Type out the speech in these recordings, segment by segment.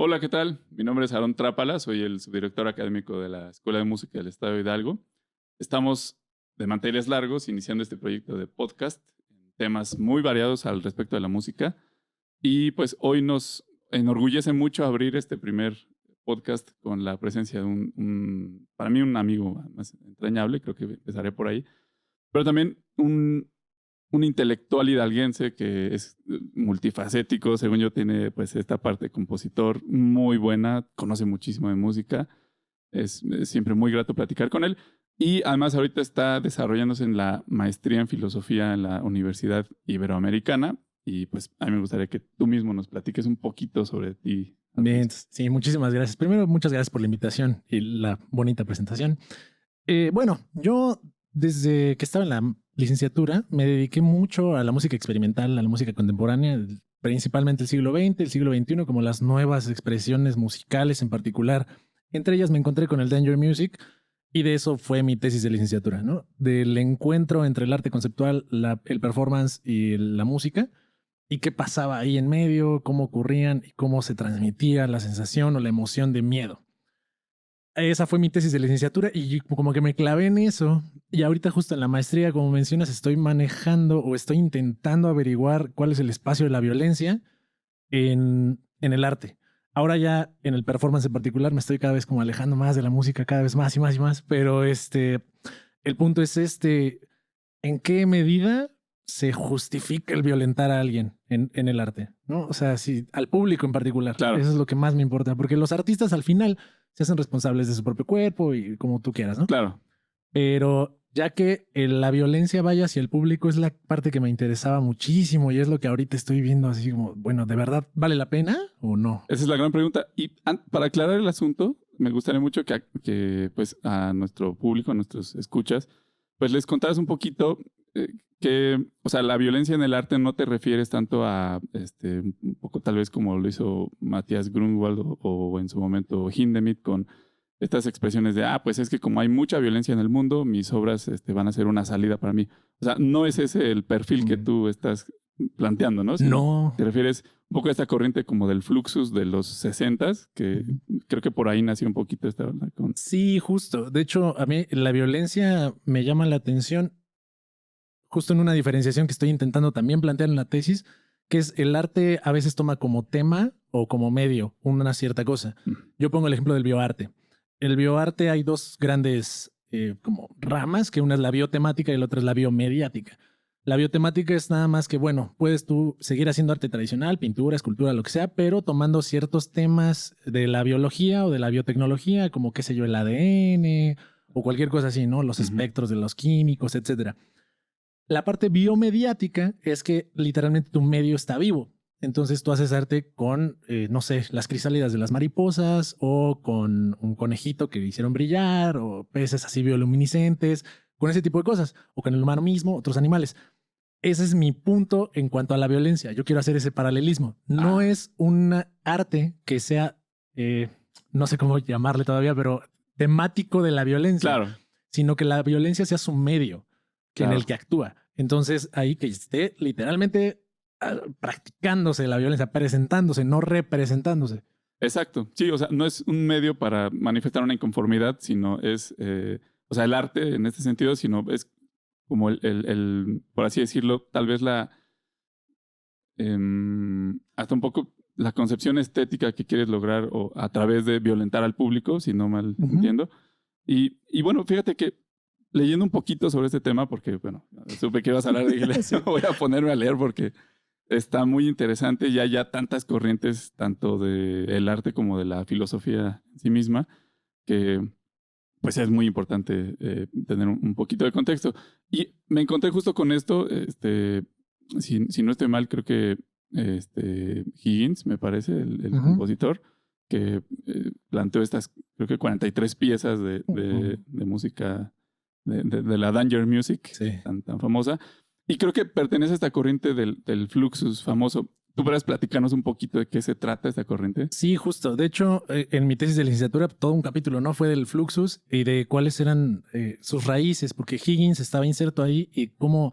Hola, ¿qué tal? Mi nombre es Aarón Trápala, soy el subdirector académico de la Escuela de Música del Estado de Hidalgo. Estamos de manteles largos iniciando este proyecto de podcast en temas muy variados al respecto de la música. Y pues hoy nos enorgullece mucho abrir este primer podcast con la presencia de para mí un amigo más entrañable, creo que empezaré por ahí, pero también un intelectual hidalguense que es multifacético, según yo tiene pues esta parte de compositor muy buena, conoce muchísimo de música, es siempre muy grato platicar con él y además ahorita está desarrollándose en la maestría en filosofía en la Universidad Iberoamericana y pues a mí me gustaría que tú mismo nos platiques un poquito sobre ti. Bien, sí, muchísimas gracias. Primero, muchas gracias por la invitación y la bonita presentación. Bueno, yo desde que estaba en la licenciatura me dediqué mucho a la música experimental, a la música contemporánea, principalmente el siglo XX, el siglo XXI, como las nuevas expresiones musicales en particular. Entre ellas me encontré con el Danger Music y de eso fue mi tesis de licenciatura, ¿no? Del encuentro entre el arte conceptual, el performance y la música y qué pasaba ahí en medio, cómo ocurrían y cómo se transmitía la sensación o la emoción de miedo. Esa fue mi tesis de licenciatura y como que me clavé en eso. Y ahorita justo en la maestría, como mencionas, estoy manejando o estoy intentando averiguar cuál es el espacio de la violencia en el arte. Ahora ya en el performance en particular me estoy cada vez como alejando más de la música, cada vez más y más y más. Pero el punto es ¿en qué medida se justifica el violentar a alguien en el arte? ¿No? O sea, si al público en particular. Claro. Eso es lo que más me importa, porque los artistas al final se hacen responsables de su propio cuerpo y como tú quieras, ¿no? Claro. Pero ya que la violencia vaya hacia el público es la parte que me interesaba muchísimo y es lo que ahorita estoy viendo así como, bueno, ¿de verdad vale la pena o no? Esa es la gran pregunta. Y para aclarar el asunto, me gustaría mucho que pues a nuestro público, a nuestros escuchas, pues les contaras un poquito que, o sea, la violencia en el arte no te refieres tanto a, un poco tal vez como lo hizo Matthias Grunwald o en su momento Hindemith con estas expresiones de, pues es que como hay mucha violencia en el mundo, mis obras van a ser una salida para mí. O sea, no es ese el perfil que tú estás planteando, ¿no? No. Te refieres un poco a esta corriente como del Fluxus de los 60s, que creo que por ahí nació un poquito esta onda. Sí, justo. De hecho, a mí la violencia me llama la atención justo en una diferenciación que estoy intentando también plantear en la tesis, que es el arte a veces toma como tema o como medio una cierta cosa. Yo pongo el ejemplo del bioarte. El bioarte hay dos grandes como ramas, que una es la biotemática y la otra es la biomediática. La biotemática es nada más que, bueno, puedes tú seguir haciendo arte tradicional, pintura, escultura, lo que sea, pero tomando ciertos temas de la biología o de la biotecnología, como qué sé yo, el ADN o cualquier cosa así, ¿no? Los espectros de los químicos, etcétera. La parte biomediática es que literalmente tu medio está vivo. Entonces tú haces arte con, no sé, las crisálidas de las mariposas o con un conejito que hicieron brillar o peces así bioluminiscentes, con ese tipo de cosas, o con el humano mismo, otros animales. Ese es mi punto en cuanto a la violencia. Yo quiero hacer ese paralelismo. No es un arte que sea, no sé cómo llamarle todavía, pero temático de la violencia, claro, sino que la violencia sea su medio en el que actúa. Entonces, ahí que esté literalmente practicándose la violencia, presentándose, no representándose. Exacto. Sí, o sea, no es un medio para manifestar una inconformidad, sino es, o sea, el arte en este sentido, sino es como por así decirlo, tal vez hasta un poco la concepción estética que quieres lograr o a través de violentar al público, si no mal entiendo. Y bueno, fíjate que leyendo un poquito sobre este tema, porque, bueno, supe que ibas a hablar de dije, sí. Voy a ponerme a leer porque está muy interesante. Ya hay tantas corrientes, tanto del arte como de la filosofía en sí misma, que pues es muy importante tener un poquito de contexto. Y me encontré justo con esto, si no estoy mal, creo que Higgins, me parece, el compositor, que planteó estas, creo que 43 piezas de música de la Danger Music, sí, tan famosa. Y creo que pertenece a esta corriente del Fluxus famoso. ¿Tú podrías platicarnos un poquito de qué se trata esta corriente? Sí, justo. De hecho, en mi tesis de licenciatura, todo un capítulo no fue del Fluxus y de cuáles eran sus raíces, porque Higgins estaba inserto ahí y cómo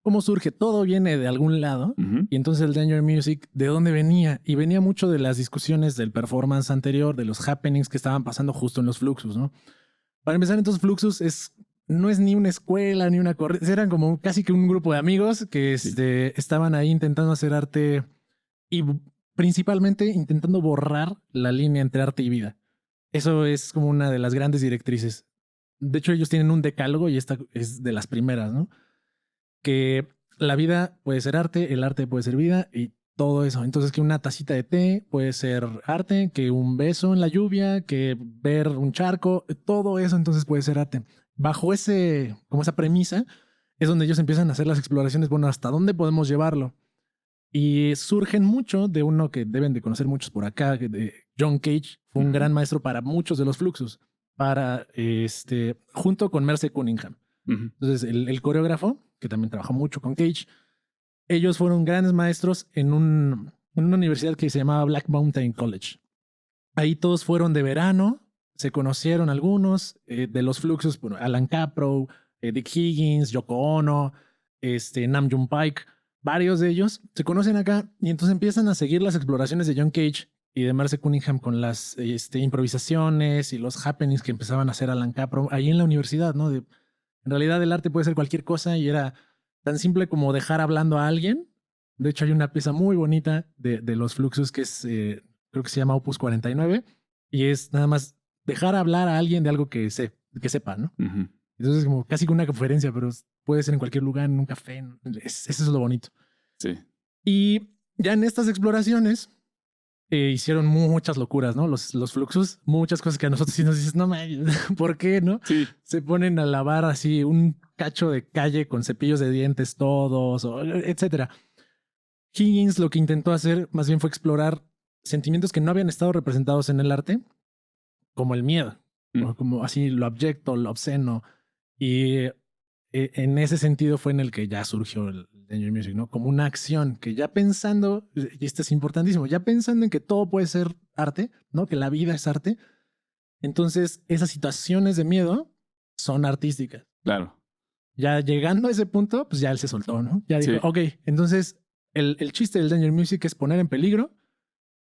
cómo surge. Todo viene de algún lado. Ujú. Y entonces el Danger Music, ¿de dónde venía? Y venía mucho de las discusiones del performance anterior, de los happenings que estaban pasando justo en los Fluxus, ¿no? Para empezar, entonces Fluxus no es ni una escuela ni una corriente, eran como casi que un grupo de amigos que Sí. estaban ahí intentando hacer arte y principalmente intentando borrar la línea entre arte y vida. Eso es como una de las grandes directrices. De hecho, ellos tienen un decálogo y esta es de las primeras, ¿no? Que la vida puede ser arte, el arte puede ser vida y todo eso. Entonces, que una tacita de té puede ser arte, que un beso en la lluvia, que ver un charco, todo eso entonces puede ser arte. Bajo como esa premisa, es donde ellos empiezan a hacer las exploraciones, bueno, ¿hasta dónde podemos llevarlo? Y surgen mucho de uno que deben de conocer muchos por acá, de John Cage, fue un gran maestro para muchos de los Fluxus, junto con Merce Cunningham. Ujú. Entonces, el coreógrafo, que también trabajó mucho con Cage, ellos fueron grandes maestros en una universidad que se llamaba Black Mountain College. Ahí todos fueron de verano, se conocieron algunos, de los Fluxus, bueno, Alan Capro, Dick Higgins, Yoko Ono, Nam June Paik, varios de ellos se conocen acá y entonces empiezan a seguir las exploraciones de John Cage y de Merce Cunningham con las improvisaciones y los happenings que empezaban a hacer Alan Capro ahí en la universidad, ¿no? En realidad el arte puede ser cualquier cosa y era tan simple como dejar hablando a alguien. De hecho, hay una pieza muy bonita de los Fluxus que es, creo que se llama Opus 49, y es nada más dejar hablar a alguien de algo que sepa, ¿no? Ujú. Entonces, como casi como una conferencia, pero puede ser en cualquier lugar, en un café. Eso es lo bonito. Sí. Y ya en estas exploraciones hicieron muchas locuras, ¿no? Los Fluxus, muchas cosas que a nosotros sí nos dices, no, ¿por qué, no? Sí. Se ponen a lavar así un cacho de calle con cepillos de dientes todos, etcétera. Higgins lo que intentó hacer más bien fue explorar sentimientos que no habían estado representados en el arte, como el miedo, o como así lo abyecto, lo obsceno. Y en ese sentido fue en el que ya surgió el Danger Music, ¿no? Como una acción que ya pensando, y esto es importantísimo, ya pensando en que todo puede ser arte, ¿no? Que la vida es arte. Entonces, esas situaciones de miedo son artísticas. Claro. Ya llegando a ese punto, pues ya él se soltó, ¿no? Ya dijo, Sí. ok, entonces el chiste del Danger Music es poner en peligro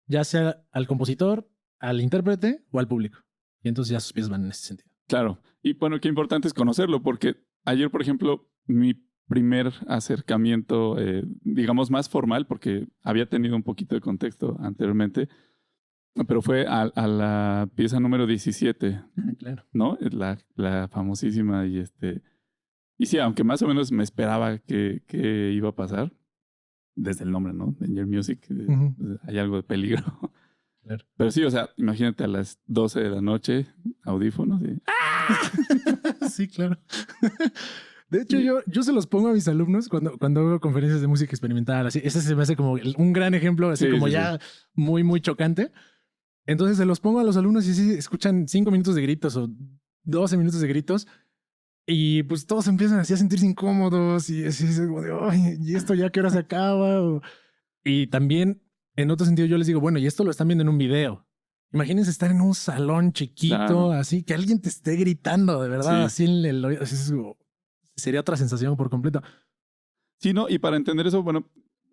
ya sea al compositor, al intérprete o al público. Y entonces ya sus pies van en ese sentido. Claro. Y bueno, qué importante es conocerlo, porque ayer, por ejemplo, mi primer acercamiento, digamos, más formal, porque había tenido un poquito de contexto anteriormente, pero fue a la pieza número 17, Claro. ¿no? La famosísima y sí, aunque más o menos me esperaba que iba a pasar, desde el nombre, ¿no? Danger Music, hay algo de peligro. Claro. Pero sí, o sea, imagínate a las 12 de la noche, audífonos y... Sí, claro. De hecho, yo se los pongo a mis alumnos cuando hago conferencias de música experimental. Así, ese se me hace como un gran ejemplo, así Sí, como sí, ya muy, muy chocante. Entonces se los pongo a los alumnos y sí, escuchan 5 minutos de gritos o 12 minutos de gritos. Y pues todos empiezan así a sentirse incómodos y así como de, "Ay, ¿y esto ya qué hora se acaba?" Y también, en otro sentido, yo les digo, bueno, y esto lo están viendo en un video. Imagínense estar en un salón chiquito, Claro. así, que alguien te esté gritando, de verdad, Sí. así en el oído. Sería otra sensación por completo. Sí, ¿no? Y para entender eso, bueno,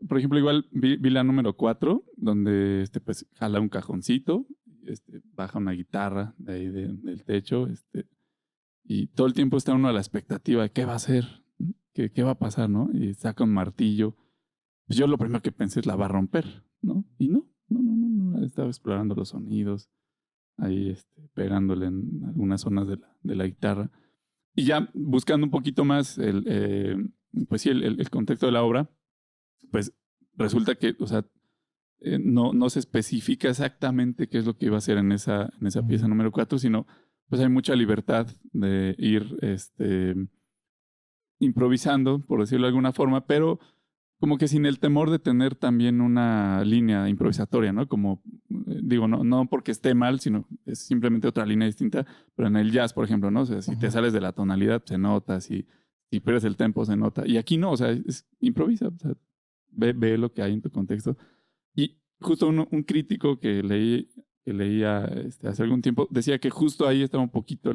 por ejemplo, igual vi la número 4, donde pues jala un cajoncito, baja una guitarra de ahí del techo, y todo el tiempo está uno a la expectativa de qué va a hacer, qué va a pasar, ¿no? Y saca un martillo. Pues yo lo primero que pensé es la va a romper, ¿no? Y no, estaba explorando los sonidos, ahí pegándole en algunas zonas de la guitarra. Y ya buscando un poquito más pues sí, el contexto de la obra, pues resulta que, o sea, no se especifica exactamente qué es lo que iba a hacer en esa pieza número 4, sino pues hay mucha libertad de ir improvisando, por decirlo de alguna forma, pero como que sin el temor de tener también una línea improvisatoria, ¿no? Como, digo, no porque esté mal, sino es simplemente otra línea distinta, pero en el jazz, por ejemplo, ¿no? O sea, si te sales de la tonalidad, se nota, si pierdes el tempo, se nota. Y aquí no, o sea, improvisa, o sea, ve lo que hay en tu contexto. Y justo un crítico que leía hace algún tiempo decía que justo ahí estaba un poquito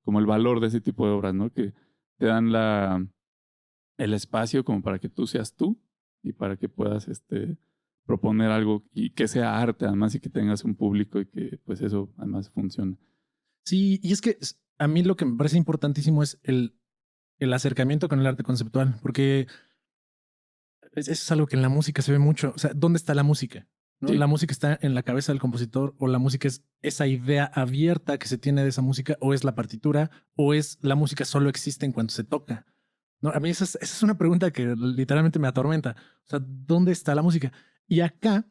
como el valor de ese tipo de obras, ¿no? Que te dan el espacio como para que tú seas tú y para que puedas proponer algo y que sea arte además y que tengas un público y que pues eso además funcione. Sí, y es que a mí lo que me parece importantísimo es el acercamiento con el arte conceptual, porque eso es algo que en la música se ve mucho. O sea, ¿dónde está la música? ¿No? Sí, La música está en la cabeza del compositor, o la música es esa idea abierta que se tiene de esa música, o es la partitura, o es la música solo existe en cuanto se toca. No, a mí esa es una pregunta que literalmente me atormenta. O sea, ¿dónde está la música? Y acá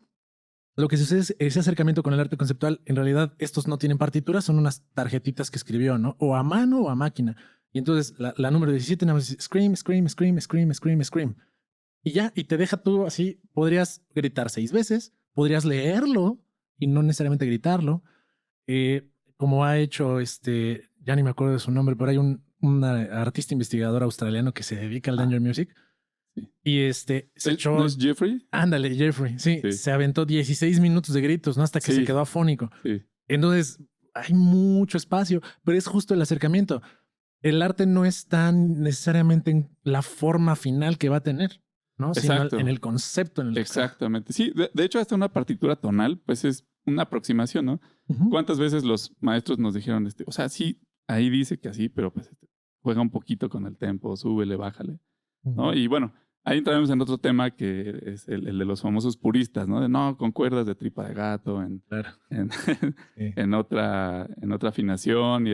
lo que sucede es ese acercamiento con el arte conceptual. En realidad, estos no tienen partituras, son unas tarjetitas que escribió, ¿no? O a mano o a máquina. Y entonces la número 17 nada más dice scream, scream, scream, scream, scream, scream. Y ya, y te deja tú así. Podrías gritar 6 veces, podrías leerlo y no necesariamente gritarlo. Como ha hecho ya ni me acuerdo de su nombre, pero hay un artista investigador australiano que se dedica al danger music. sí. Y se echó. ¿No es Jeffrey? Ándale, Jeffrey. Sí, Sí, se aventó 16 minutos de gritos, ¿no? Hasta que se sí, quedó afónico. sí. Entonces, hay mucho espacio, pero es justo el acercamiento. El arte no es tan necesariamente en la forma final que va a tener, ¿no? Sino Exacto. en el concepto en el que está. Exactamente. Sí, de hecho, hasta una partitura tonal, pues es una aproximación, ¿no? Ujú. ¿Cuántas veces los maestros nos dijeron, o sea, sí, ahí dice que así, pero pues juega un poquito con el tempo, súbele, bájale, ¿no? Ujú. Y bueno, ahí entramos en otro tema que es el de los famosos puristas, ¿no? De no, con cuerdas de tripa de gato, Claro. en, Sí. en otra afinación y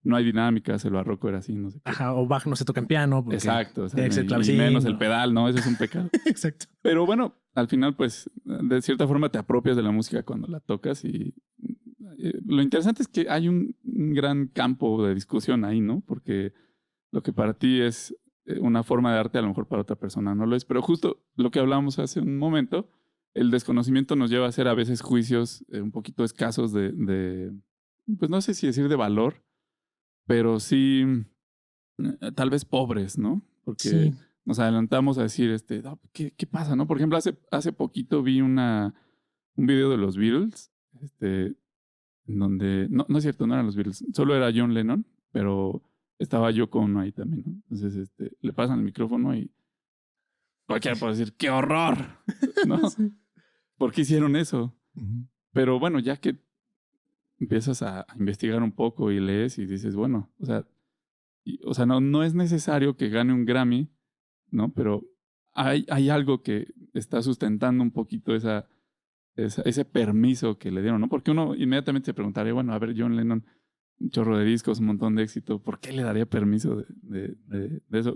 no hay dinámicas, el barroco era así, no sé qué. Ajá, o Bach no se toca en piano porque Exacto, o sea, tiene que ser y clavecín. menos el pedal, ¿no? Ese es un pecado. Exacto. Pero bueno, al final, pues, de cierta forma te apropias de la música cuando la tocas y lo interesante es que hay un gran campo de discusión ahí, ¿no? Porque lo que para ti es una forma de arte, a lo mejor para otra persona no lo es. Pero justo lo que hablábamos hace un momento, el desconocimiento nos lleva a hacer a veces juicios un poquito escasos pues no sé si decir de valor, pero sí tal vez pobres, ¿no? Porque Sí. nos adelantamos a decir, "No, ¿qué pasa, no? Por ejemplo, hace poquito vi un video de los Beatles, en donde, no es cierto, no eran los Beatles, solo era John Lennon, pero estaba Yoko Ono ahí también, ¿no? Entonces, le pasan el micrófono y cualquiera puede decir, ¡qué horror! ¿No? Sí. ¿Por qué hicieron eso? Ujú. Pero bueno, ya que empiezas a investigar un poco y lees y dices, bueno, o sea, no es necesario que gane un Grammy, ¿no? Pero hay algo que está sustentando un poquito ese permiso que le dieron, ¿no? Porque uno inmediatamente se preguntaría, bueno, a ver, John Lennon, un chorro de discos, un montón de éxito, ¿por qué le daría permiso de eso?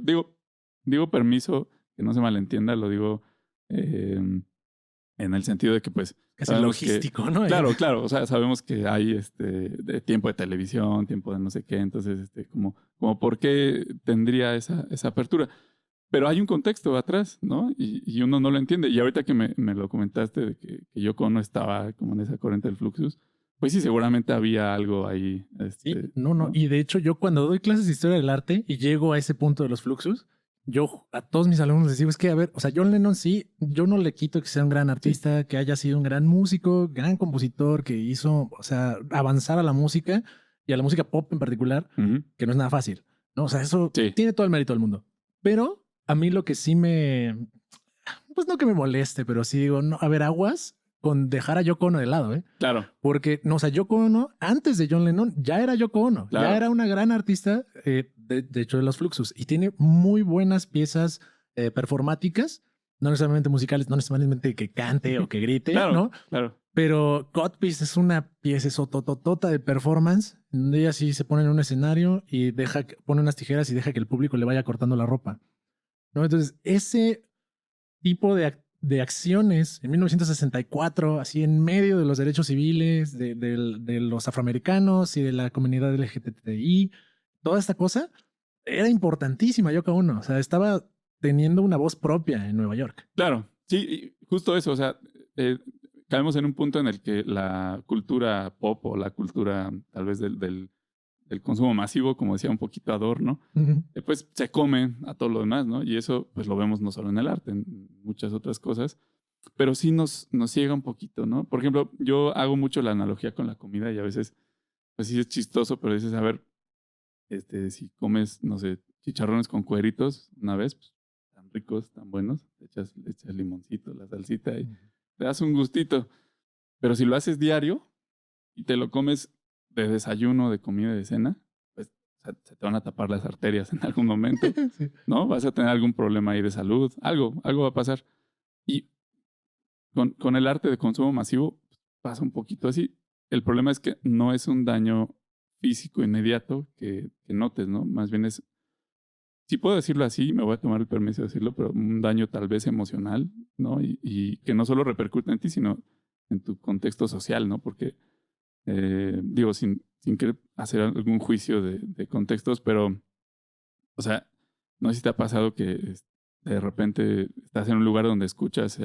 Digo permiso, que no se malentienda, lo digo en el sentido de que, pues, Casi sabemos que, logístico, ¿no? claro, o sea, sabemos que hay de tiempo de televisión, tiempo de no sé qué, entonces, como por qué tendría esa apertura. Pero hay un contexto atrás, ¿no? Y uno no lo entiende. Y ahorita que me lo comentaste de que Yoko Ono estaba como en esa corriente del Fluxus, pues sí, seguramente había algo ahí, Sí, no. Y de hecho, yo cuando doy clases de historia del arte y llego a ese punto de los fluxus, yo a todos mis alumnos les digo, es que, a ver, o sea, John Lennon sí, yo no le quito que sea un gran Sí. artista, que haya sido un gran músico, gran compositor, que hizo, o sea, avanzar a la música y a la música pop en particular, Ujú. que no es nada fácil, ¿no? O sea, eso Sí, tiene todo el mérito del mundo. Pero a mí lo que sí pues no que me moleste, pero sí digo, no, a ver, aguas con dejar a Yoko Ono de lado, ¿eh? claro, Porque, no, o sea, Yoko Ono, antes de John Lennon, ya era Yoko Ono, claro. ya era una gran artista, de hecho, de los Fluxus, y tiene muy buenas piezas performáticas, no necesariamente musicales, no necesariamente que cante o que grite, Claro, ¿no? claro. Pero Codpiece es una pieza sotototota de performance, donde ella sí se pone en un escenario y pone unas tijeras y deja que el público le vaya cortando la ropa, ¿no? Entonces, ese tipo de acciones en 1964, así en medio de los derechos civiles, de los afroamericanos y de la comunidad LGBTI, toda esta cosa era importantísima, Yoko Ono. O sea, estaba teniendo una voz propia en Nueva York. Claro, sí, y justo eso, o sea, caemos en un punto en el que la cultura pop o la cultura tal vez del consumo masivo, como decía un poquito Adorno, Ujú. pues se come a todo lo demás, ¿no? Y eso pues lo vemos no solo en el arte, en muchas otras cosas, pero sí nos ciega un poquito, ¿no? Por ejemplo, yo hago mucho la analogía con la comida y a veces, pues sí es chistoso, pero dices, a ver, si comes, no sé, chicharrones con cueritos una vez, pues, tan ricos, tan buenos. Le echas limoncito, la salsita y te das un gustito. Pero si lo haces diario y te lo comes de desayuno, de comida, de cena, pues se te van a tapar las arterias en algún momento, Sí. ¿no? Vas a tener algún problema ahí de salud, algo va a pasar. Y con el arte de consumo masivo pasa un poquito así. El problema es que no es un daño físico inmediato que notes, ¿no? Más bien es, sí puedo decirlo así, me voy a tomar el permiso de decirlo, pero un daño tal vez emocional, ¿no? Y que no solo repercute en ti, sino en tu contexto social, ¿no? Porque, digo, sin querer hacer algún juicio de contextos, pero, o sea, no sé si te ha pasado que de repente estás en un lugar donde escuchas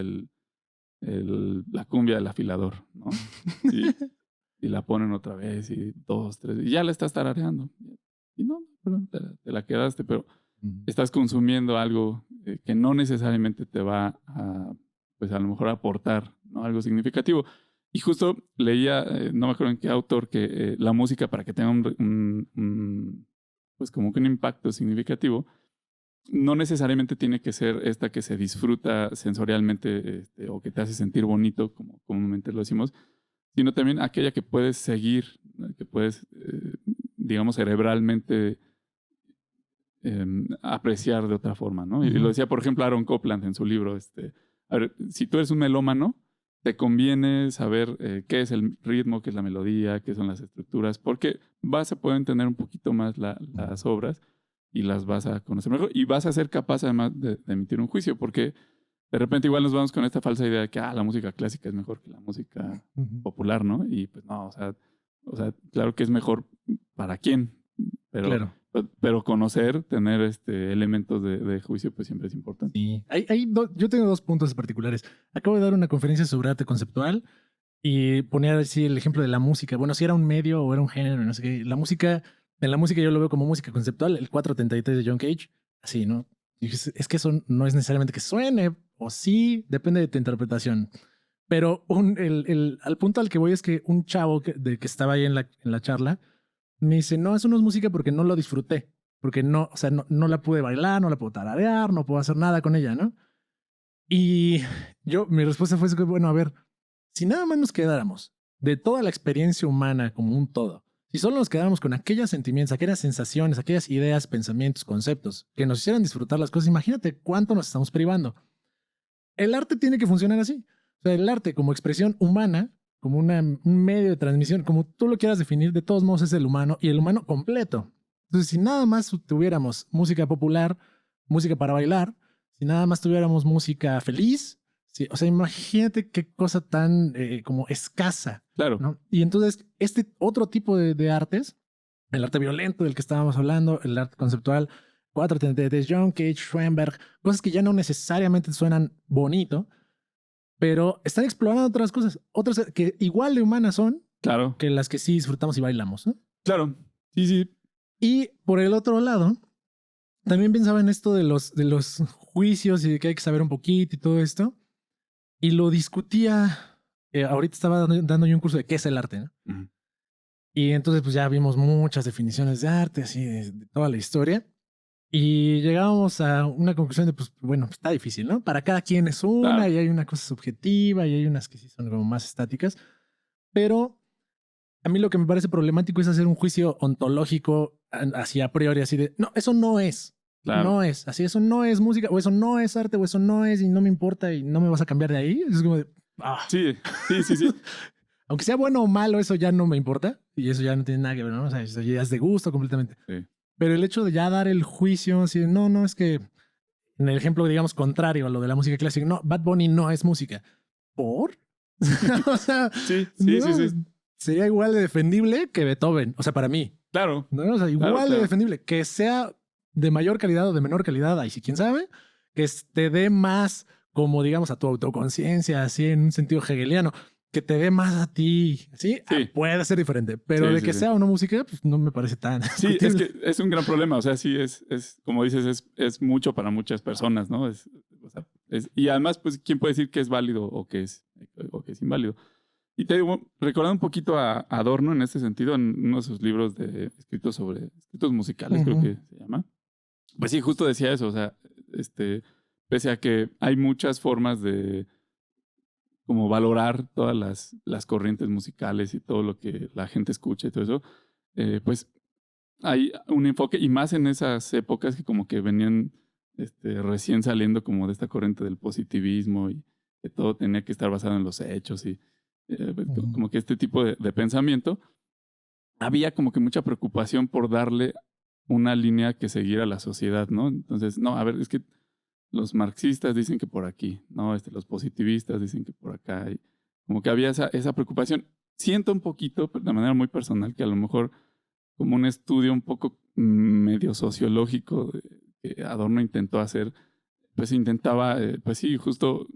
la cumbia del afilador, ¿no? Y la ponen otra vez y 2, 3, y ya la estás tarareando. Y no, perdón, te la quedaste, pero estás consumiendo algo que no necesariamente te va a, pues a lo mejor aportar, ¿no? Algo significativo. Y justo leía, no me acuerdo en qué autor, que la música para que tenga pues como que un impacto significativo, no necesariamente tiene que ser esta que se disfruta sensorialmente o que te hace sentir bonito, como comúnmente lo decimos, sino también aquella que puedes seguir, que puedes, digamos, cerebralmente apreciar de otra forma, ¿no? Y lo decía, por ejemplo, Aaron Copland en su libro. A ver, si tú eres un melómano, te conviene saber qué es el ritmo, qué es la melodía, qué son las estructuras, porque vas a poder entender un poquito más las obras y las vas a conocer mejor y vas a ser capaz además de emitir un juicio, porque de repente igual nos vamos con esta falsa idea de que la música clásica es mejor que la música popular, ¿no? Y pues no, o sea, claro que es mejor para quién, pero, Claro. pero conocer, tener elementos de juicio, pues siempre es importante. Sí. Yo tengo 2 puntos particulares. Acabo de dar una conferencia sobre arte conceptual y ponía así el ejemplo de la música. Bueno, si era un medio o era un género, no sé qué. En la música yo lo veo como música conceptual, el 433 de John Cage, así, ¿no? Y es que eso no es necesariamente que suene, o sí, depende de tu interpretación. Pero al punto al que voy es que un chavo que estaba ahí en la charla me dice, no, eso no es música porque no lo disfruté. Porque no, o sea, no la pude bailar, no la puedo tararear, no puedo hacer nada con ella, ¿no? Y mi respuesta fue, bueno, a ver, si nada más nos quedáramos de toda la experiencia humana como un todo, si solo nos quedáramos con aquellos sentimientos, aquellas sensaciones, aquellas ideas, pensamientos, conceptos que nos hicieran disfrutar las cosas, imagínate cuánto nos estamos privando. El arte tiene que funcionar así. O sea, el arte como expresión humana, como un medio de transmisión, como tú lo quieras definir, de todos modos es el humano y el humano completo. Entonces, si nada más tuviéramos música popular, música para bailar, si nada más tuviéramos música feliz, sí, o sea, imagínate qué cosa tan como escasa. Claro. ¿No? Y entonces, este otro tipo de artes, el arte violento del que estábamos hablando, el arte conceptual, 433, John Cage, Schoenberg, cosas que ya no necesariamente suenan bonito, pero están explorando otras cosas, otras que igual de humanas son Claro. que las que sí disfrutamos y bailamos, ¿no? Claro. Sí, sí. Y por el otro lado, también pensaba en esto de los juicios y de que hay que saber un poquito y todo esto. Y lo discutía. Ahorita estaba dando yo un curso de qué es el arte, ¿no? Uh-huh. Y entonces, pues ya vimos muchas definiciones de arte, así de toda la historia. Y llegábamos a una conclusión de, pues, bueno, pues está difícil, ¿no? Para cada quien es una, Claro. y hay una cosa subjetiva y hay unas que sí son como más estáticas. Pero a mí lo que me parece problemático es hacer un juicio ontológico así a priori, así de, no, eso no es. Claro. No es. Así, eso no es música, o eso no es arte, o eso no es, y no me importa, y no me vas a cambiar de ahí. Es como de, Sí. Aunque sea bueno o malo, eso ya no me importa. Y eso ya no tiene nada que ver, ¿no? O sea, eso ya es de gusto completamente. Sí. Pero el hecho de ya dar el juicio, así de, no, es que en el ejemplo, digamos, contrario a lo de la música clásica, no, Bad Bunny no es música. ¿Por? O sea, sí. Sería igual de defendible que Beethoven. O sea, para mí. Claro. ¿No? O sea, igual de defendible. Que sea de mayor calidad o de menor calidad, ahí sí, quién sabe. Que te dé más, como digamos, a tu autoconciencia, así en un sentido hegeliano. Que te dé más a ti, ¿sí? Puede ser diferente, pero de que sea o no música, pues no me parece tan... Sí, es que es un gran problema, o sea, sí, es como dices, es mucho para muchas personas, ¿no? Y además, pues, ¿quién puede decir que es válido o que es inválido? Y te digo, recordando un poquito a Adorno en este sentido, en uno de sus libros escritos musicales, creo que se llama, Pues sí, justo decía eso, o sea, pese a que hay muchas formas de como valorar todas las corrientes musicales y todo lo que la gente escucha y todo eso, pues hay un enfoque, y más en esas épocas que como que venían recién saliendo como de esta corriente del positivismo y que todo tenía que estar basado en los hechos y como que este tipo de pensamiento, había como que mucha preocupación por darle una línea que seguir a la sociedad, ¿no? Entonces, no, a ver, es que los marxistas dicen que por aquí, ¿no? Los positivistas dicen que por acá. Y como que había esa preocupación. Siento un poquito, de manera muy personal, que a lo mejor como un estudio un poco medio sociológico que Adorno intentó hacer, pues intentaba, pues sí, justo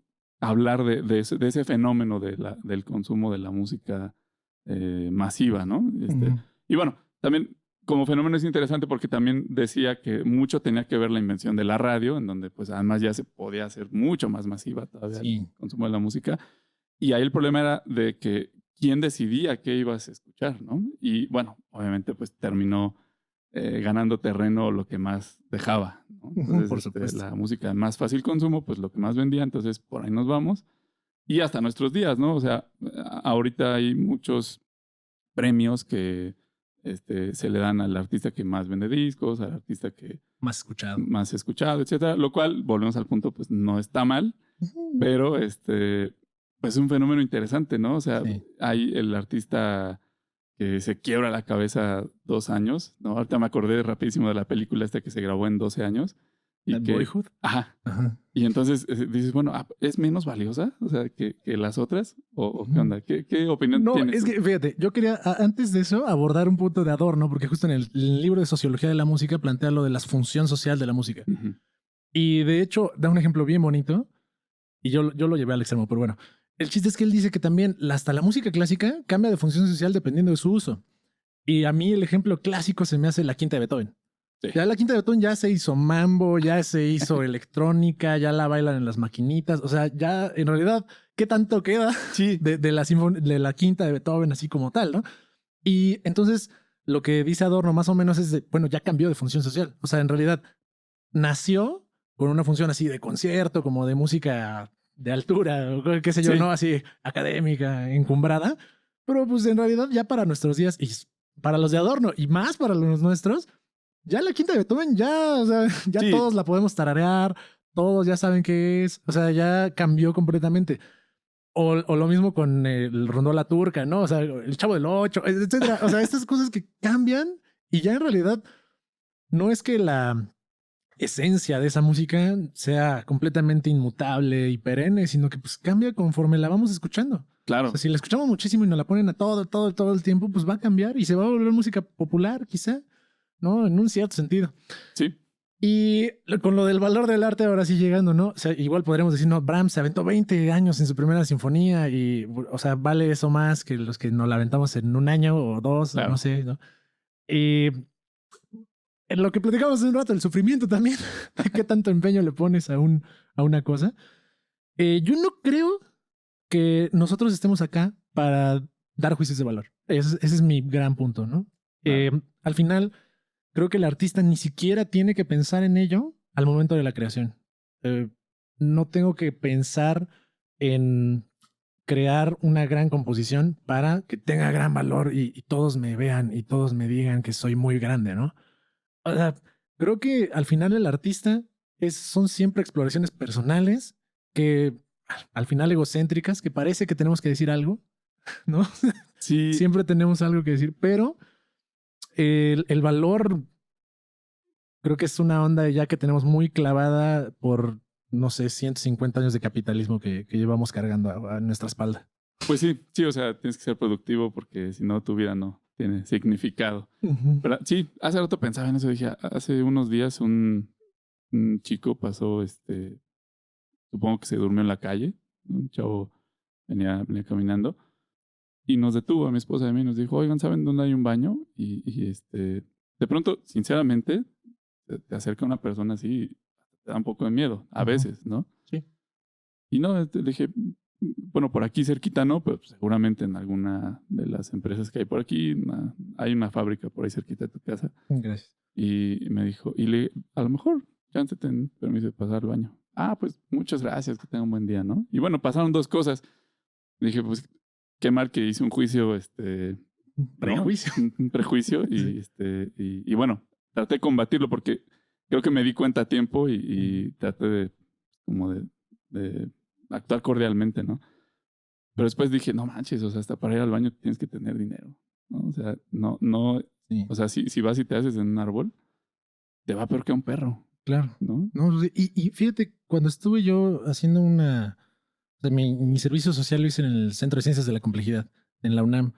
hablar de ese fenómeno del consumo de la música masiva, ¿no? Y bueno, también como fenómeno es interesante porque también decía que mucho tenía que ver la invención de la radio, en donde pues además ya se podía hacer mucho más masiva todavía el consumo de la música. Y ahí el problema era de que quién decidía qué ibas a escuchar, ¿no? Y bueno, obviamente pues terminó ganando terreno lo que más dejaba, ¿no? Entonces, Por supuesto. la música de más fácil consumo, pues lo que más vendía, entonces por ahí nos vamos. Y hasta nuestros días, ¿no? O sea, ahorita hay muchos premios que se le dan al artista que más vende discos, al artista que más escuchado, etcétera, lo cual, volvemos al punto, pues no está mal, pero pues es un fenómeno interesante, ¿no? O sea, Sí. hay el artista que se quiebra la cabeza 2 años, ¿no? Ahorita me acordé rapidísimo de la película esta que se grabó en 12 años. Y que, Boyhood. Ajá. Ajá. Y entonces dices, bueno, ¿es menos valiosa? O sea, que las otras. ¿O qué onda? ¿Qué opinión No, tienes? es que fíjate, yo quería antes de eso abordar un punto de Adorno, porque justo en el libro de Sociología de la Música plantea lo de la función social de la música. Ujú. Y de hecho da un ejemplo bien bonito, y yo lo llevé al extremo, pero bueno. El chiste es que él dice que también hasta la música clásica cambia de función social dependiendo de su uso. Y a mí el ejemplo clásico se me hace la quinta de Beethoven. Sí. Ya la quinta de Beethoven ya se hizo mambo, ya se hizo electrónica, ya la bailan en las maquinitas. O sea, ya en realidad, ¿qué tanto queda Sí. de la quinta de Beethoven así como tal, ¿no? Y entonces lo que dice Adorno más o menos es de, bueno, ya cambió de función social. O sea, en realidad nació con una función así de concierto, como de música de altura, o qué sé yo, Sí. no así académica, encumbrada. Pero pues en realidad ya para nuestros días y para los de Adorno y más para los nuestros, ya la quinta de Beethoven ya, o sea, ya Sí. todos la podemos tararear, todos ya saben qué es, o sea, ya cambió completamente. O lo mismo con el rondó la turca, ¿no? O sea, el Chavo del Ocho, etcétera. O sea, estas cosas que cambian y ya en realidad no es que la esencia de esa música sea completamente inmutable y perenne, sino que pues cambia conforme la vamos escuchando. Claro. O sea, si la escuchamos muchísimo y nos la ponen a todo el tiempo, pues va a cambiar y se va a volver música popular, quizá, ¿no? En un cierto sentido. Sí. Y con lo del valor del arte ahora sí llegando, ¿no? O sea, igual podríamos decir, no, Brahms se aventó 20 años en su primera sinfonía y, o sea, vale eso más que los que nos la aventamos en un año o dos, Claro. o no sé, ¿no? Y en lo que platicamos hace un rato, el sufrimiento también, qué tanto empeño le pones a una cosa. Yo no creo que nosotros estemos acá para dar juicios de valor. Ese es mi gran punto, ¿no? Al final, creo que el artista ni siquiera tiene que pensar en ello al momento de la creación. No tengo que pensar en crear una gran composición para que tenga gran valor y todos me vean y todos me digan que soy muy grande, ¿no? O sea, creo que al final el artista son siempre exploraciones personales que al final egocéntricas, que parece que tenemos que decir algo, ¿no? Sí. Siempre tenemos algo que decir, pero el valor creo que es una onda ya que tenemos muy clavada por, no sé, 150 años de capitalismo que llevamos cargando a nuestra espalda. Pues sí, o sea, tienes que ser productivo porque si no, tu vida no tiene significado. Pero sí, hace rato pensaba en eso. Dije, hace unos días un chico pasó, supongo que se durmió en la calle. Un chavo venía caminando y nos detuvo a mi esposa y a mí. Nos dijo, oigan, ¿saben dónde hay un baño? Y de pronto, sinceramente, te acerca una persona así, te da un poco de miedo, a veces, ¿no? Sí. Y no, le dije, bueno, por aquí cerquita no, pero seguramente en alguna de las empresas que hay por aquí, hay una fábrica por ahí cerquita de tu casa. Gracias. Y me dijo, a lo mejor, chance ten permiso de pasar al baño. Ah, pues muchas gracias, que tenga un buen día, ¿no? Y bueno, pasaron dos cosas. Dije, pues qué mal que hice un juicio, Prejuicio. ¿no? Un prejuicio Sí. y bueno, traté de combatirlo porque creo que me di cuenta a tiempo y traté de actuar cordialmente, ¿no? Pero después dije, no manches, o sea, hasta para ir al baño tienes que tener dinero, ¿no? O sea, no, Sí. o sea, si vas y te haces en un árbol, te va peor que a un perro, Claro. ¿no? No, sí, y fíjate, cuando estuve yo haciendo o sea, mi servicio social lo hice en el Centro de Ciencias de la Complejidad, en la UNAM.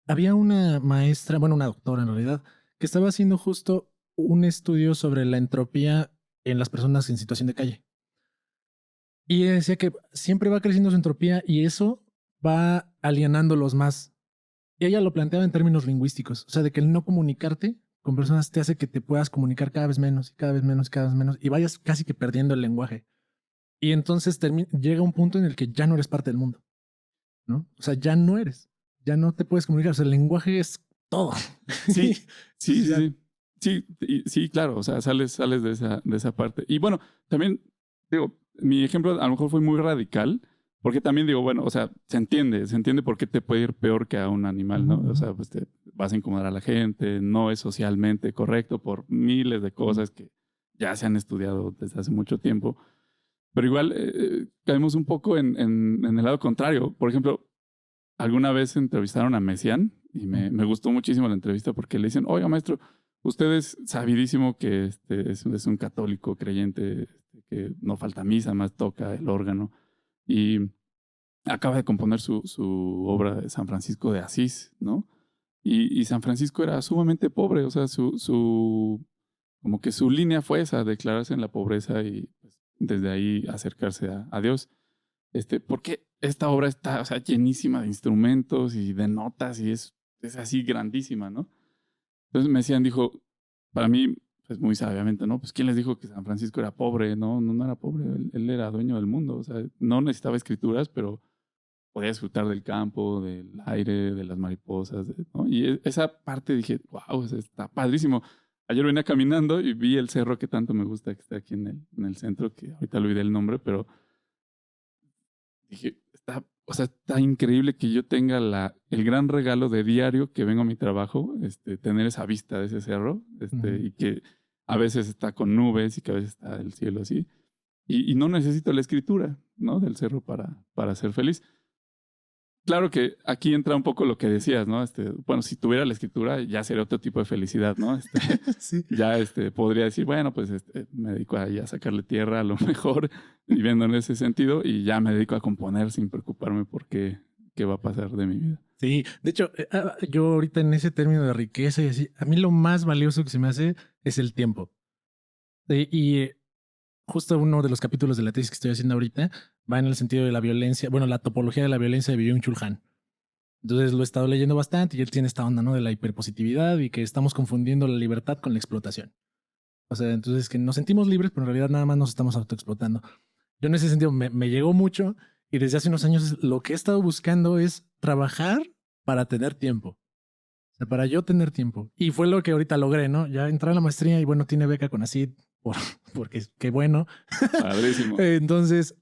Había una maestra, bueno, una doctora en realidad, que estaba haciendo justo un estudio sobre la entropía en las personas en situación de calle. Y ella decía que siempre va creciendo su entropía y eso va alienándolos más. Y ella lo planteaba en términos lingüísticos, o sea, de que el no comunicarte con personas te hace que te puedas comunicar cada vez menos y cada vez menos y cada vez menos y vayas casi que perdiendo el lenguaje. Y entonces llega un punto en el que ya no eres parte del mundo, ¿no? O sea, ya no eres, ya no te puedes comunicar, o sea, el lenguaje es todo. Sí, sí, sí, Ya. sí. Sí, sí, claro, o sea, sales de esa parte. Y bueno, también, digo, mi ejemplo a lo mejor fue muy radical, porque también digo, bueno, o sea, se entiende por qué te puede ir peor que a un animal, ¿no? O sea, pues te vas a incomodar a la gente, no es socialmente correcto por miles de cosas que ya se han estudiado desde hace mucho tiempo. Pero igual caemos un poco en el lado contrario. Por ejemplo, alguna vez entrevistaron a Messiaen y me gustó muchísimo la entrevista porque le dicen, oiga, maestro, usted es sabidísimo que es un católico creyente, que no falta misa, más toca el órgano. Y acaba de componer su obra de San Francisco de Asís, ¿no? Y San Francisco era sumamente pobre, o sea, como que su línea fue esa, declararse en la pobreza y pues, desde ahí acercarse a Dios. Porque esta obra está, o sea, llenísima de instrumentos y de notas y es así grandísima, ¿no? Entonces Messiaen dijo, para mí, pues muy sabiamente, ¿no? Pues ¿quién les dijo que San Francisco era pobre? No era pobre, él era dueño del mundo, o sea, no necesitaba escrituras, pero podía disfrutar del campo, del aire, de las mariposas, ¿no? Y esa parte dije, wow, está padrísimo. Ayer venía caminando y vi el cerro que tanto me gusta, que está aquí en el centro, que ahorita olvidé el nombre, pero dije, está increíble que yo tenga el gran regalo de diario que vengo a mi trabajo, tener esa vista de ese cerro, y que a veces está con nubes y que a veces está el cielo así. Y no necesito la escritura, ¿no? Del cerro para ser feliz. Claro que aquí entra un poco lo que decías, ¿no? Bueno, si tuviera la escritura ya sería otro tipo de felicidad, ¿no? Sí. Ya podría decir, bueno, pues me dedico a sacarle tierra a lo mejor, viviendo en ese sentido, y ya me dedico a componer sin preocuparme por qué va a pasar de mi vida. Sí, de hecho, yo ahorita en ese término de riqueza y así, a mí lo más valioso que se me hace es el tiempo. Y justo uno de los capítulos de la tesis que estoy haciendo ahorita va en el sentido de la violencia, bueno, la topología de la violencia de Byung-Chul Han. Entonces lo he estado leyendo bastante y él tiene esta onda, ¿no? De la hiperpositividad y que estamos confundiendo la libertad con la explotación. O sea, entonces que nos sentimos libres, pero en realidad nada más nos estamos autoexplotando. Yo en ese sentido me llegó mucho y desde hace unos años lo que he estado buscando es trabajar para tener tiempo. O sea, para yo tener tiempo. Y fue lo que ahorita logré, ¿no? Ya entré a la maestría y bueno, tiene beca con ACID, porque qué bueno. Padrísimo. Entonces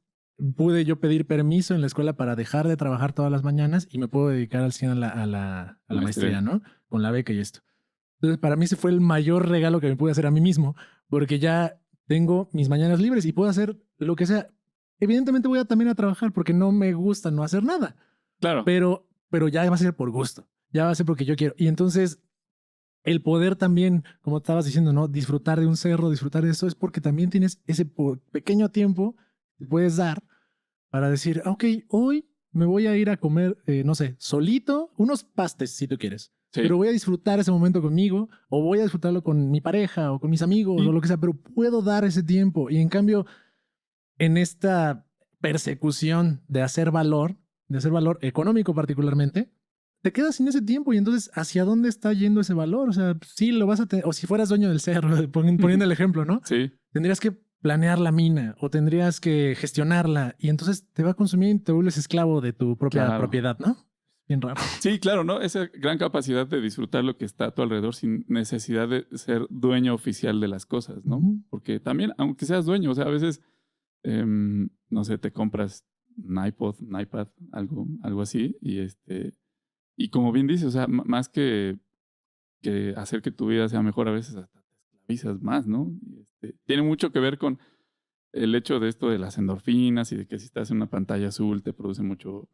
pude yo pedir permiso en la escuela para dejar de trabajar todas las mañanas y me puedo dedicar al 100 a la maestría, ¿no? Con la beca y esto. Entonces, para mí ese fue el mayor regalo que me pude hacer a mí mismo, porque ya tengo mis mañanas libres y puedo hacer lo que sea. Evidentemente voy también a trabajar porque no me gusta no hacer nada, Claro. pero ya va a ser por gusto, ya va a ser porque yo quiero. Y entonces el poder también, como estabas diciendo, ¿no? Disfrutar de un cerro, disfrutar de eso, es porque también tienes ese pequeño tiempo que puedes dar para decir, ok, hoy me voy a ir a comer, no sé, solito, unos pastes si tú quieres. Sí. Pero voy a disfrutar ese momento conmigo, o voy a disfrutarlo con mi pareja, o con mis amigos, o lo que sea, pero puedo dar ese tiempo. Y en cambio, en esta persecución de hacer valor económico particularmente, te quedas sin ese tiempo y entonces, ¿hacia dónde está yendo ese valor? O sea, sí, lo vas a tener, o si fueras dueño del cerro, poniendo el ejemplo, ¿no? Sí. Tendrías que planear la mina o tendrías que gestionarla y entonces te va a consumir y te vuelves esclavo de tu propia propiedad, ¿no? Bien raro. Sí, claro, ¿no? Esa gran capacidad de disfrutar lo que está a tu alrededor sin necesidad de ser dueño oficial de las cosas, ¿no? Porque también, aunque seas dueño, o sea, a veces, no sé, te compras un iPod, un iPad, algo así, y como bien dices, o sea, más que hacer que tu vida sea mejor, a veces hasta te esclavizas más, ¿no? Tiene mucho que ver con el hecho de esto de las endorfinas y de que si estás en una pantalla azul te produce mucho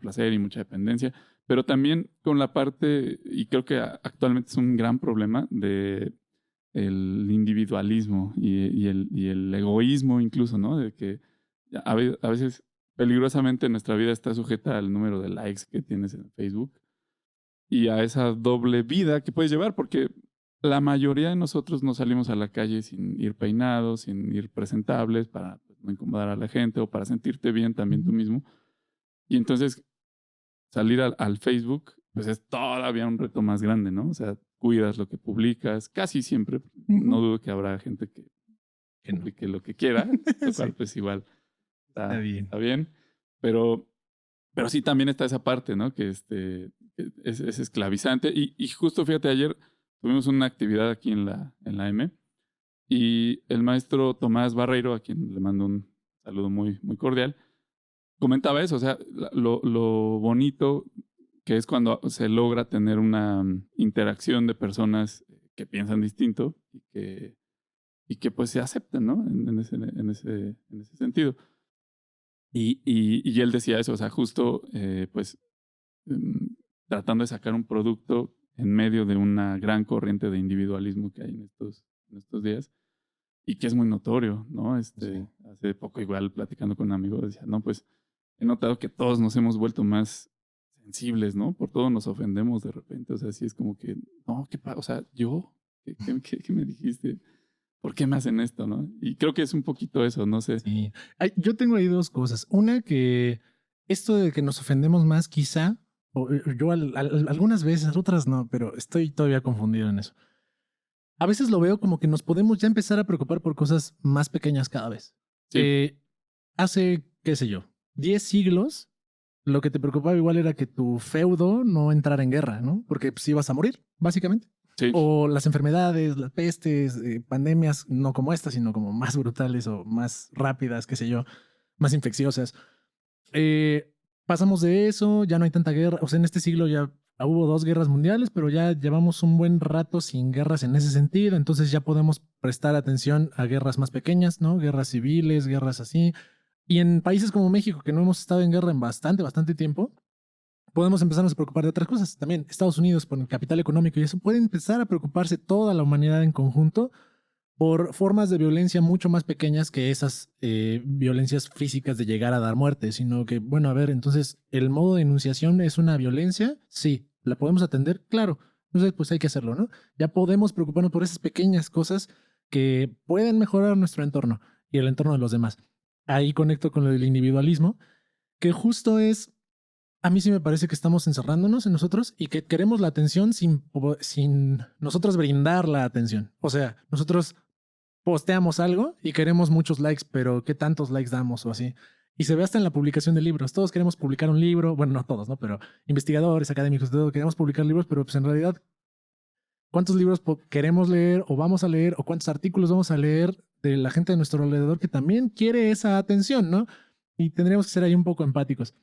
placer y mucha dependencia, pero también con la parte, y creo que actualmente es un gran problema, de el individualismo y el egoísmo incluso, ¿no? De que a veces peligrosamente nuestra vida está sujeta al número de likes que tienes en Facebook y a esa doble vida que puedes llevar, porque la mayoría de nosotros no salimos a la calle sin ir peinados, sin ir presentables, para no incomodar a la gente o para sentirte bien también tú mismo. Y entonces salir al Facebook, pues es todavía un reto más grande, ¿no? O sea, cuidas lo que publicas, casi siempre. No dudo que habrá gente que publique lo que quiera, lo cual pues igual está bien. Pero sí también está esa parte, ¿no? Que es esclavizante. Y justo fíjate, ayer tuvimos una actividad aquí en la M y el maestro Tomás Barreiro, a quien le mando un saludo muy, muy cordial, comentaba eso, o sea, lo bonito que es cuando se logra tener una interacción de personas que piensan distinto y que pues se aceptan, ¿no? En ese sentido. Y él decía eso, o sea, justo pues tratando de sacar un producto en medio de una gran corriente de individualismo que hay en estos días y que es muy notorio, ¿no? Sí. Hace poco igual platicando con un amigo decía, no, pues he notado que todos nos hemos vuelto más sensibles, ¿no? Por todo nos ofendemos de repente, o sea, sí es como que, no, o sea, ¿yo? ¿Qué me dijiste? ¿Por qué me hacen esto, no? Y creo que es un poquito eso, no sé. Sí. Yo tengo ahí dos cosas. Una, que esto de que nos ofendemos más, quizá, o yo algunas veces, otras no, pero estoy todavía confundido en eso. A veces lo veo como que nos podemos ya empezar a preocupar por cosas más pequeñas cada vez. Sí. Hace, qué sé yo, 10 siglos, lo que te preocupaba igual era que tu feudo no entrara en guerra, ¿no? Porque pues ibas a morir, básicamente. Sí. O las enfermedades, las pestes, pandemias, no como esta, sino como más brutales o más rápidas, qué sé yo, más infecciosas. Pasamos de eso, ya no hay tanta guerra. O sea, en este siglo ya hubo 2 guerras mundiales, pero ya llevamos un buen rato sin guerras en ese sentido. Entonces ya podemos prestar atención a guerras más pequeñas, ¿no? Guerras civiles, guerras así. Y en países como México, que no hemos estado en guerra en bastante tiempo, podemos empezarnos a preocupar de otras cosas. También Estados Unidos, por el capital económico y eso, puede empezar a preocuparse toda la humanidad en conjunto por formas de violencia mucho más pequeñas que esas violencias físicas de llegar a dar muerte, sino que, bueno, a ver, entonces, ¿el modo de enunciación es una violencia? Sí. ¿La podemos atender? Claro. Entonces, pues hay que hacerlo, ¿no? Ya podemos preocuparnos por esas pequeñas cosas que pueden mejorar nuestro entorno y el entorno de los demás. Ahí conecto con lo del individualismo, que justo es, a mí sí me parece que estamos encerrándonos en nosotros y que queremos la atención sin nosotros brindar la atención. O sea, nosotros posteamos algo y queremos muchos likes, pero ¿qué tantos likes damos o así? Y se ve hasta en la publicación de libros. Todos queremos publicar un libro, bueno, no todos, ¿no? Pero investigadores, académicos, todo, queremos publicar libros, pero pues en realidad, ¿cuántos libros queremos leer o vamos a leer o cuántos artículos vamos a leer de la gente de nuestro alrededor que también quiere esa atención, ¿no? Y tendríamos que ser ahí un poco empáticos.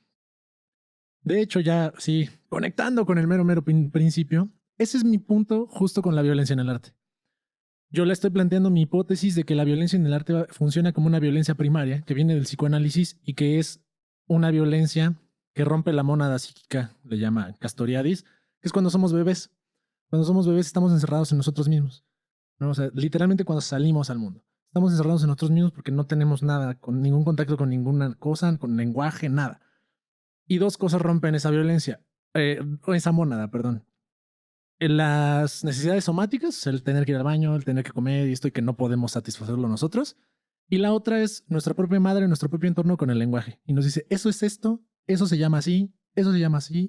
De hecho, ya, sí, conectando con el mero principio, ese es mi punto justo con la violencia en el arte. Yo le estoy planteando mi hipótesis de que la violencia en el arte funciona como una violencia primaria que viene del psicoanálisis y que es una violencia que rompe la mónada psíquica, le llama Castoriadis, que es cuando somos bebés. Cuando somos bebés estamos encerrados en nosotros mismos, ¿no? O sea, literalmente cuando salimos al mundo. Estamos encerrados en nosotros mismos porque no tenemos nada, con ningún contacto con ninguna cosa, con lenguaje, nada. Y 2 cosas rompen esa violencia, esa mónada, perdón. Las necesidades somáticas, el tener que ir al baño, el tener que comer y esto y que no podemos satisfacerlo nosotros. Y la otra es nuestra propia madre, nuestro propio entorno con el lenguaje. Y nos dice, eso es esto, eso se llama así,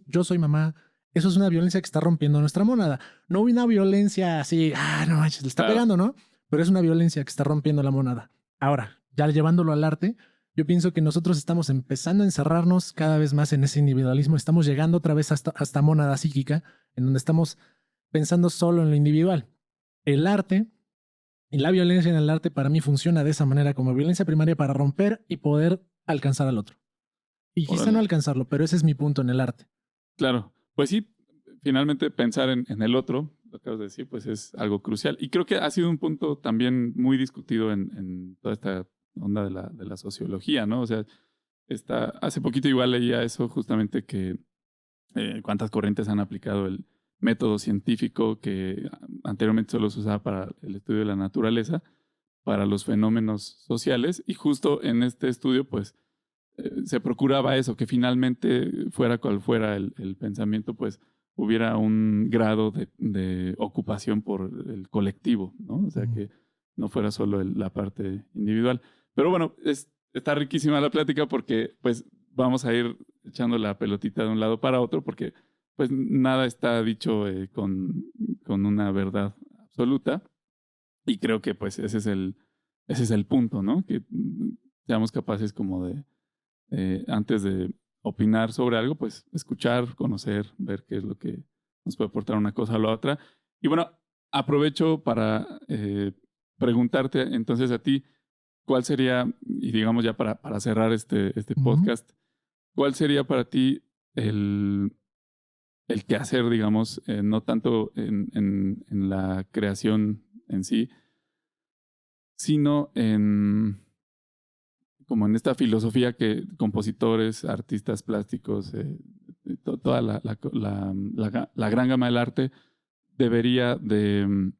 yo soy mamá. Eso es una violencia que está rompiendo nuestra mónada. No una violencia así, no manches, le está pegando, ¿no? Pero es una violencia que está rompiendo la mónada. Ahora, ya llevándolo al arte, yo pienso que nosotros estamos empezando a encerrarnos cada vez más en ese individualismo. Estamos llegando otra vez hasta mónada psíquica, en donde estamos pensando solo en lo individual. El arte y la violencia en el arte para mí funciona de esa manera, como violencia primaria para romper y poder alcanzar al otro. Y quizá no Órale. alcanzarlo, pero ese es mi punto en el arte. Claro, pues sí, finalmente pensar en el otro, lo acabas de decir, pues es algo crucial. Y creo que ha sido un punto también muy discutido en toda esta onda de la sociología, ¿no? O sea, hace poquito igual leía eso justamente que cuántas corrientes han aplicado el método científico que anteriormente solo se usaba para el estudio de la naturaleza, para los fenómenos sociales. Y justo en este estudio, pues, se procuraba eso, que finalmente, fuera cual fuera el pensamiento, pues hubiera un grado de ocupación por el colectivo, ¿no? O sea, que no fuera solo la parte individual. Pero bueno, está riquísima la plática porque pues vamos a ir echando la pelotita de un lado para otro porque pues nada está dicho con una verdad absoluta y creo que pues ese es el punto, ¿no? Que seamos capaces como de antes de opinar sobre algo, pues escuchar, conocer, ver qué es lo que nos puede aportar una cosa o la otra. Y bueno, aprovecho para preguntarte entonces a ti, ¿cuál sería, y digamos ya para cerrar este podcast, cuál sería para ti el quehacer, digamos, no tanto en la creación en sí, sino como en esta filosofía que compositores, artistas plásticos, toda la gran gama del arte debería de,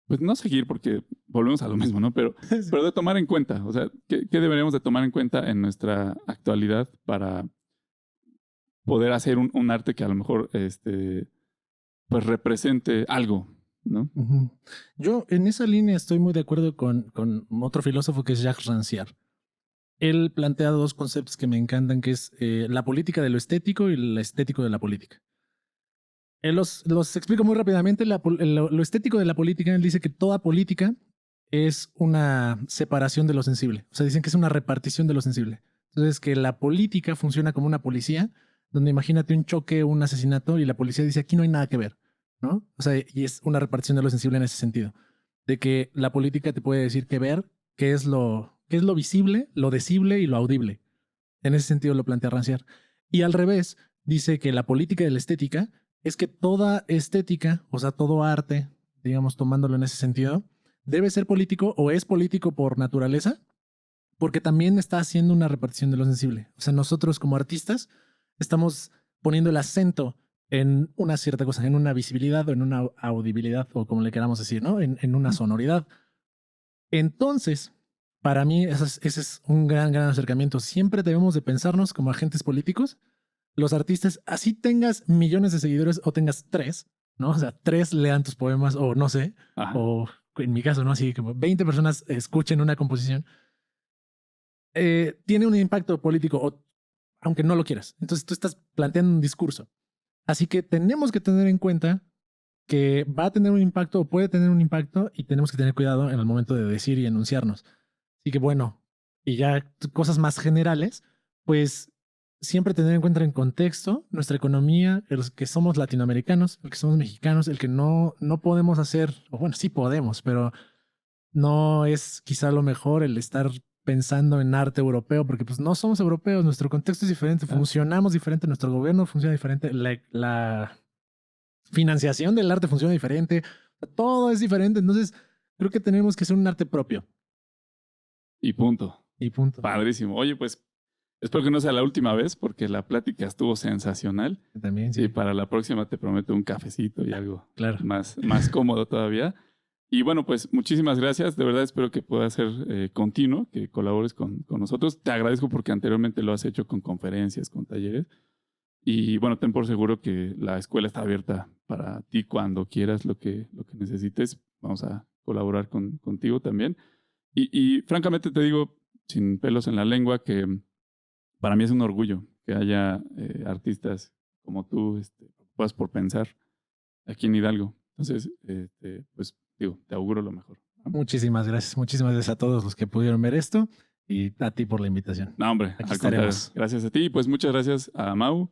pues no seguir porque volvemos a lo mismo, ¿no? Pero de tomar en cuenta, o sea, ¿qué deberíamos de tomar en cuenta en nuestra actualidad para poder hacer un arte que a lo mejor pues represente algo, ¿no? Yo en esa línea estoy muy de acuerdo con otro filósofo que es Jacques Rancière. Él plantea dos conceptos que me encantan, que es la política de lo estético y el estético de la política. Él los explico muy rápidamente. Lo estético de la política, él dice que toda política es una separación de lo sensible. O sea, dicen que es una repartición de lo sensible. Entonces, que la política funciona como una policía, donde imagínate un choque o un asesinato y la policía dice aquí no hay nada que ver, ¿no? O sea, y es una repartición de lo sensible en ese sentido. De que la política te puede decir qué ver, qué es lo visible, lo decible y lo audible. En ese sentido lo plantea Rancière. Y al revés, dice que la política de la estética es que toda estética, o sea, todo arte, digamos, tomándolo en ese sentido, debe ser político o es político por naturaleza, porque también está haciendo una repartición de lo sensible. O sea, nosotros como artistas estamos poniendo el acento en una cierta cosa, en una visibilidad o en una audibilidad, o como le queramos decir, ¿no? En una sonoridad. Entonces, para mí, ese es un gran acercamiento. Siempre debemos de pensarnos como agentes políticos. Los artistas, así tengas millones de seguidores o tengas tres, ¿no? O sea, tres lean tus poemas o no sé, Ajá. o en mi caso, ¿no? Así como 20 personas escuchen una composición. Tiene un impacto político, aunque no lo quieras. Entonces tú estás planteando un discurso. Así que tenemos que tener en cuenta que va a tener un impacto o puede tener un impacto y tenemos que tener cuidado en el momento de decir y enunciarnos. Así que bueno, y ya cosas más generales, pues siempre tener en cuenta en contexto nuestra economía, el que somos latinoamericanos, el que somos mexicanos, el que no podemos hacer, o bueno, sí podemos, pero no es quizá lo mejor el estar pensando en arte europeo, porque pues no somos europeos, nuestro contexto es diferente, funcionamos diferente, nuestro gobierno funciona diferente, la financiación del arte funciona diferente, todo es diferente, entonces creo que tenemos que hacer un arte propio. Y punto. Y punto. Padrísimo. Oye, pues espero que no sea la última vez porque la plática estuvo sensacional. También, sí. Y para la próxima te prometo un cafecito y algo Claro. más cómodo todavía. Y bueno, pues muchísimas gracias. De verdad espero que pueda ser continuo, que colabores con nosotros. Te agradezco porque anteriormente lo has hecho con conferencias, con talleres. Y bueno, ten por seguro que la escuela está abierta para ti cuando quieras lo que necesites. Vamos a colaborar contigo también. Y francamente te digo, sin pelos en la lengua, que para mí es un orgullo que haya artistas como tú, preocupados por pensar aquí en Hidalgo. Entonces, pues digo, te auguro lo mejor. Muchísimas gracias a todos los que pudieron ver esto y a ti por la invitación. No, hombre, Aquí al contrario, estaremos. gracias a ti. Y pues muchas gracias a Mau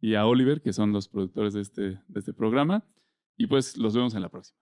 y a Oliver, que son los productores de este programa. Y pues los vemos en la próxima.